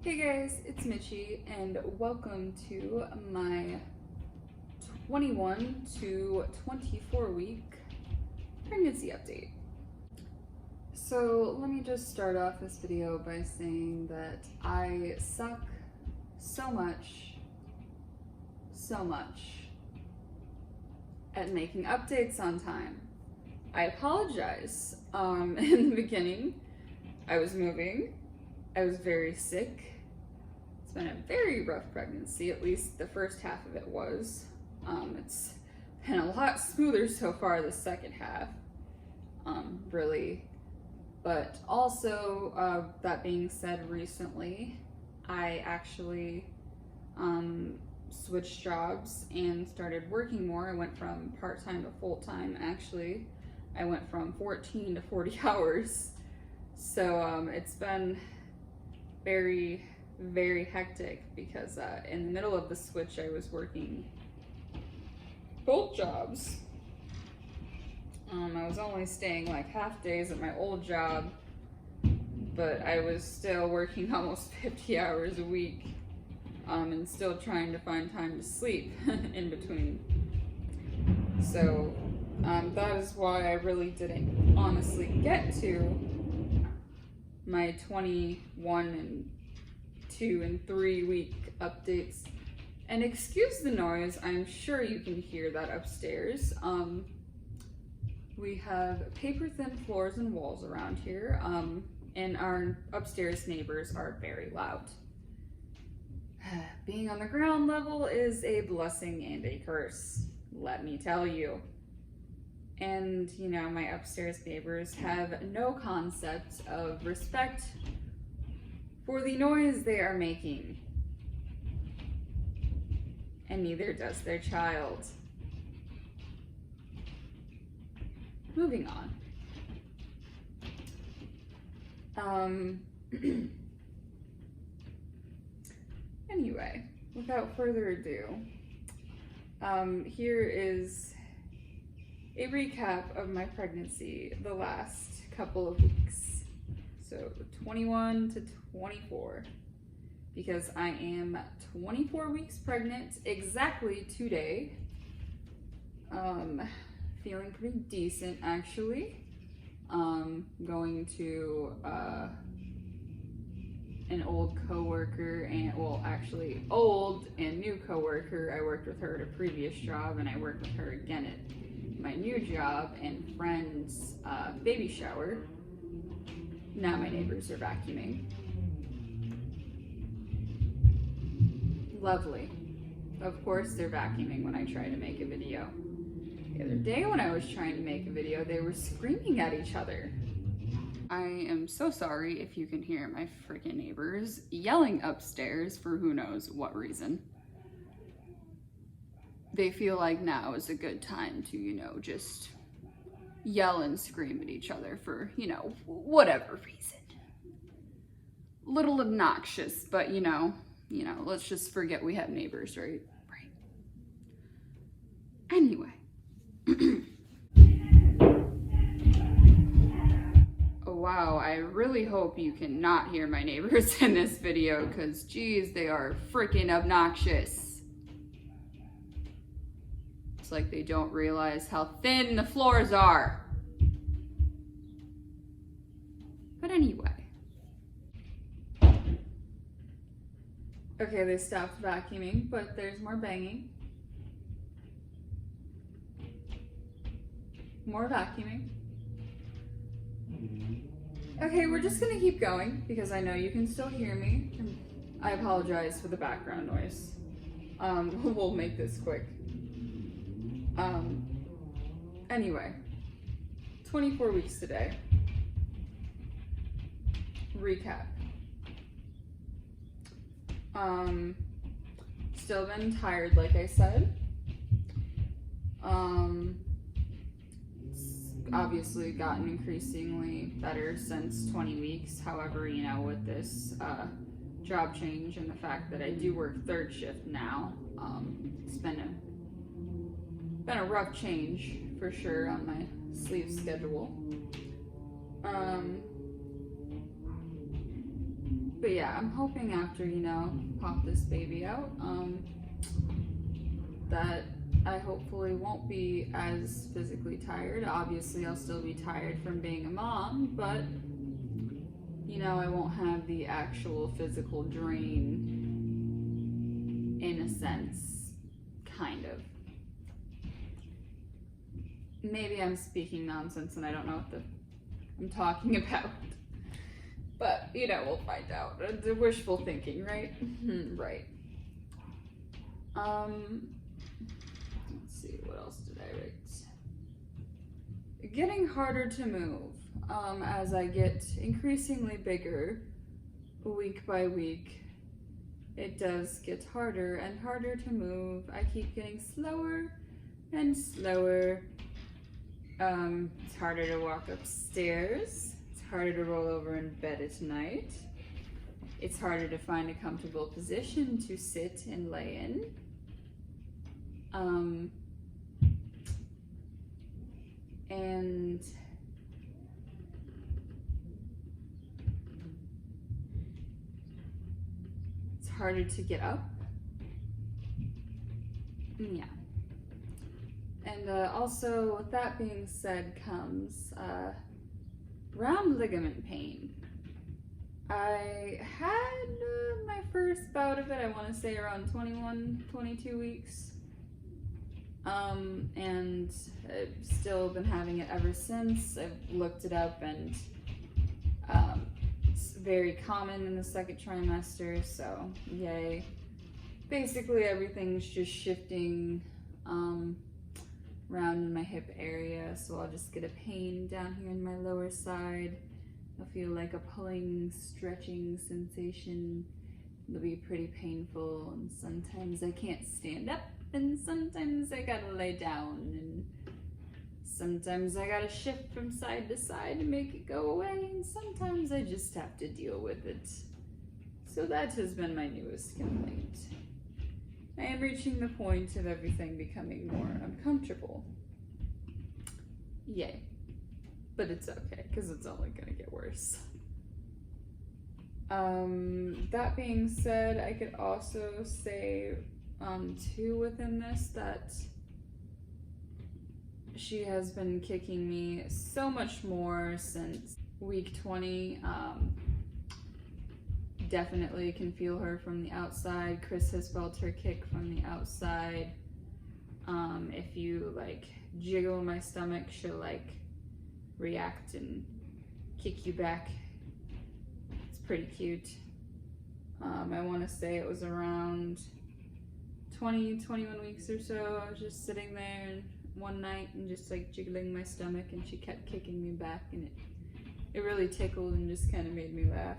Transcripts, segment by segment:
Hey guys, it's Mitchie and welcome to my 21 to 24 week pregnancy update. So let me just start off this video by saying that I suck so much at making updates on time. I apologize. In the beginning, I was moving. I was very sick. It's been a very rough pregnancy, at least the first half of it was. It's been a lot smoother so far the second half, really. But also, that being said, recently, I actually switched jobs and started working more. I went from part-time to full-time, actually. I went from 14 to 40 hours. So it's been very, very hectic because in the middle of the switch, I was working both jobs. I was only staying like half days at my old job, but I was still working almost 50 hours a week and still trying to find time to sleep in between. So that is why I really didn't honestly get to my 21 and 2 and 3 week updates. And excuse the noise, I'm sure you can hear that upstairs. We have paper thin floors and walls around here, and our upstairs neighbors are very loud. Being on the ground level is a blessing and a curse, let me tell you. And, you know, my upstairs neighbors have no concept of respect for the noise they are making. And neither does their child. Moving on. Anyway, without further ado, here is a recap of my pregnancy the last couple of weeks. So 21 to 24, because I am 24 weeks pregnant exactly today. Feeling pretty decent actually. Going to an old coworker, and well, actually old and new coworker. I worked with her at a previous job, and I worked with her again at my new job and friend's baby shower. Now my neighbors are vacuuming. Lovely. Of course they're vacuuming when I try to make a video. The other day when I was trying to make a video, they were screaming at each other. I am so sorry if you can hear my freaking neighbors yelling upstairs for who knows what reason. They feel like now is a good time to, you know, just yell and scream at each other for, you know, whatever reason. Little obnoxious, but you know, let's just forget we have neighbors, right? Right. Anyway. Oh, wow, I really hope you cannot hear my neighbors in this video, because geez, they are freaking obnoxious. It's like they don't realize how thin the floors are. But anyway. Okay, they stopped vacuuming, but there's more banging. More vacuuming. Okay, we're just gonna keep going because I know you can still hear me. I apologize for the background noise. We'll make this quick. Anyway, 24 weeks today. Recap. Still been tired, like I said. Obviously gotten increasingly better since 20 weeks. However, you know, with this job change and the fact that I do work third shift now, it's been a rough change for sure on my sleep schedule. But yeah, I'm hoping after, you know, pop this baby out, that I hopefully won't be as physically tired. Obviously, I'll still be tired from being a mom, but, you know, I won't have the actual physical drain, in a sense, kind of. Maybe I'm speaking nonsense and I don't know what I'm talking about. But, you know, we'll find out. The wishful thinking, right? Right. Let's see, what else did I write? Getting harder to move as I get increasingly bigger week by week. It does get harder and harder to move. I keep getting slower and slower. It's harder to walk upstairs. It's harder to roll over in bed at night. It's harder to find a comfortable position to sit and lay in. And it's harder to get up. Yeah. And also, with that being said, comes round ligament pain. I had my first bout of it, I want to say around 21, 22 weeks. And I've still been having it ever since. I've looked it up, and it's very common in the second trimester, so yay. Basically everything's just shifting around in my hip area, so I'll just get a pain down here in my lower side. I'll feel like a pulling, stretching sensation. It'll be pretty painful, and sometimes I can't stand up, and sometimes I gotta lay down, and sometimes I gotta shift from side to side to make it go away, and sometimes I just have to deal with it. So that has been my newest complaint. I am reaching the point of everything becoming more uncomfortable. Yay. But it's okay, because it's only gonna get worse. That being said, I could also say too within this that she has been kicking me so much more since week 20. Definitely can feel her from the outside. Chris has felt her kick from the outside. If you like jiggle my stomach, she'll like react and kick you back. It's pretty cute. I want to say it was around 20, 21 weeks or so. I was just sitting there one night and just like jiggling my stomach, and she kept kicking me back, and it really tickled and just kind of made me laugh.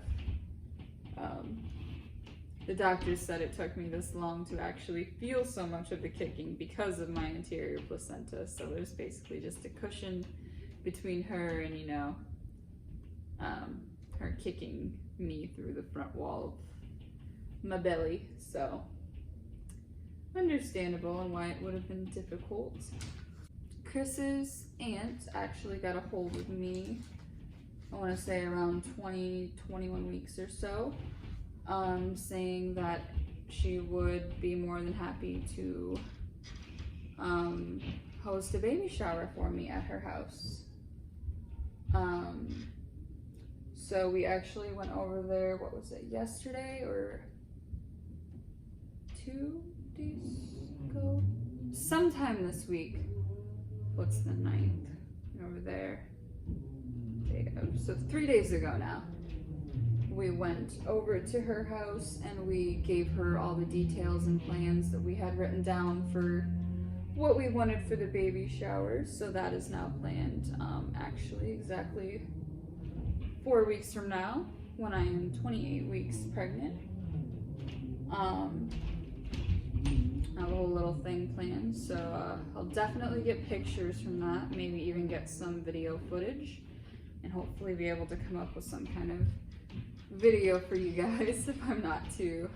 The doctors said it took me this long to actually feel so much of the kicking because of my anterior placenta, so there's basically just a cushion between her and, you know, her kicking me through the front wall of my belly, so understandable and why it would have been difficult. Chris's aunt actually got a hold of me, I want to say around 20, 21 weeks or so, saying that she would be more than happy to host a baby shower for me at her house. So we actually went over there, what was it, yesterday or 2 days ago? Sometime this week. What's the 9th? Over there. So 3 days ago now. We went over to her house and we gave her all the details and plans that we had written down for what we wanted for the baby shower. So that is now planned, actually exactly 4 weeks from now, when I am 28 weeks pregnant. I have a whole little thing planned, so I'll definitely get pictures from that, maybe even get some video footage, and hopefully be able to come up with some kind of video for you guys if I'm not too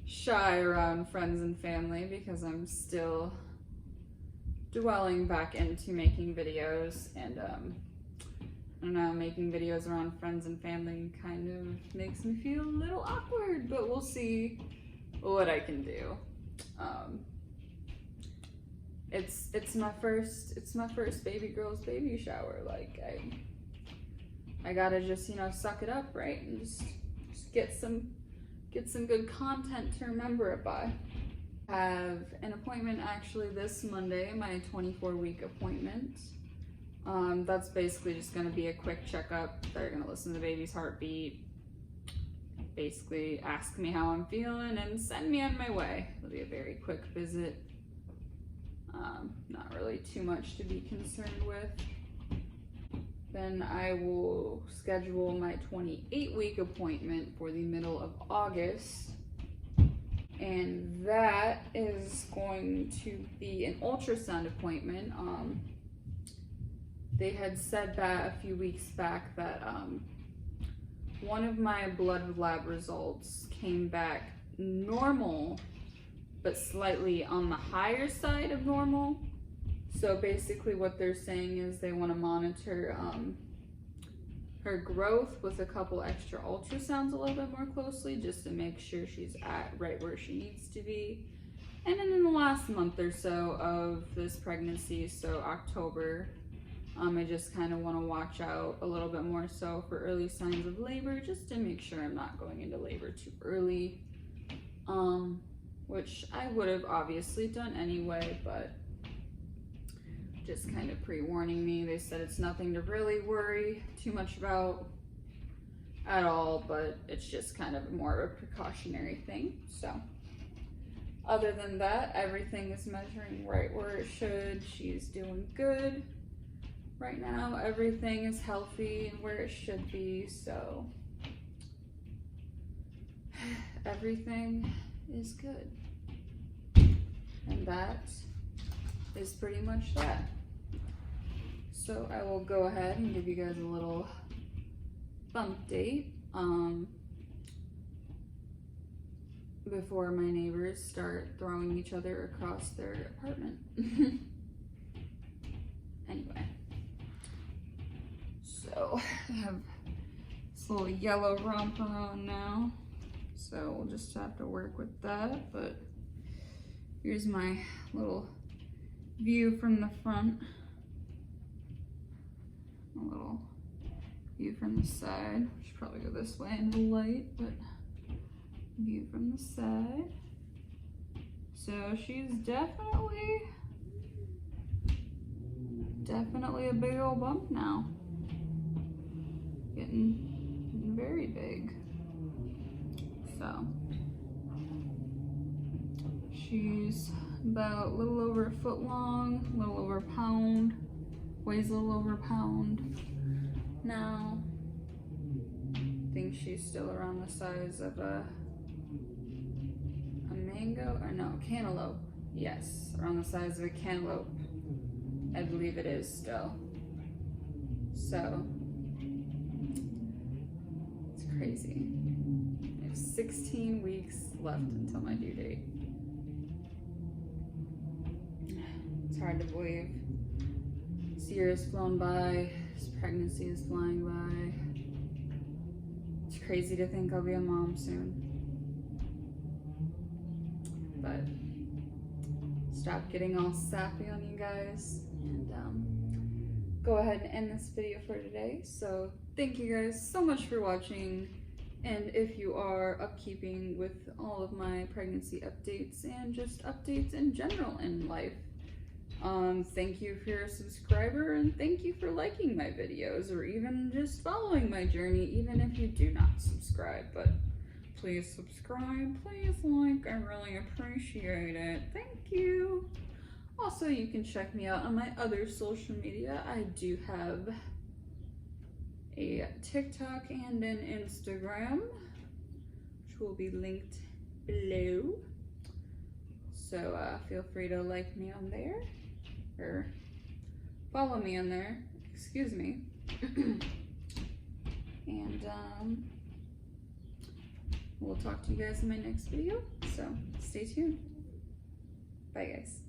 shy around friends and family, because I'm still dwelling back into making videos, and I don't know, making videos around friends and family kind of makes me feel a little awkward, but we'll see what I can do. It's my first baby girl's baby shower. Like I gotta just, you know, suck it up, right? And just get some good content to remember it by. I have an appointment actually this Monday, my 24-week appointment. That's basically just gonna be a quick checkup. They're gonna listen to the baby's heartbeat, basically ask me how I'm feeling, and send me on my way. It'll be a very quick visit. Not really too much to be concerned with. Then I will schedule my 28-week appointment for the middle of August. And that is going to be an ultrasound appointment. They had said that a few weeks back that one of my blood lab results came back normal, but slightly on the higher side of normal. So basically what they're saying is they want to monitor her growth with a couple extra ultrasounds a little bit more closely, just to make sure she's at right where she needs to be. And then in the last month or so of this pregnancy, so October, I just kind of want to watch out a little bit more so for early signs of labor, just to make sure I'm not going into labor too early, which I would have obviously done anyway, but just kind of pre-warning me. They said it's nothing to really worry too much about at all, but it's just kind of more of a precautionary thing. So other than that, everything is measuring right where it should. She's doing good right now. Everything is healthy and where it should be, so everything is good. And that is pretty much that. So I will go ahead and give you guys a little bump date before my neighbors start throwing each other across their apartment. Anyway, so I have this little yellow romper on now, so we'll just have to work with that. But here's my little view from the front, a little view from the side. Should probably go this way in the light, but view from the side. So she's definitely a big old bump now. Getting very big. So she's about a little over a foot long, a little over a pound, weighs a little over a pound now. I think she's still around the size of a mango, or no, cantaloupe. Yes, around the size of a cantaloupe. I believe it is still. So it's crazy. I have 16 weeks left until my due date. It's hard to believe. This year has flown by. This pregnancy is flying by. It's crazy to think I'll be a mom soon. But stop getting all sappy on you guys, and go ahead and end this video for today. So thank you guys so much for watching, and if you are upkeeping with all of my pregnancy updates and just updates in general in life, thank you if you're a subscriber, and thank you for liking my videos or even just following my journey, even if you do not subscribe. But please subscribe, please like, I really appreciate it. Thank you. Also, you can check me out on my other social media. I do have a TikTok and an Instagram, which will be linked below. So feel free to like me on there, or follow me on there, excuse me. And we'll talk to you guys in my next video, so stay tuned. Bye guys.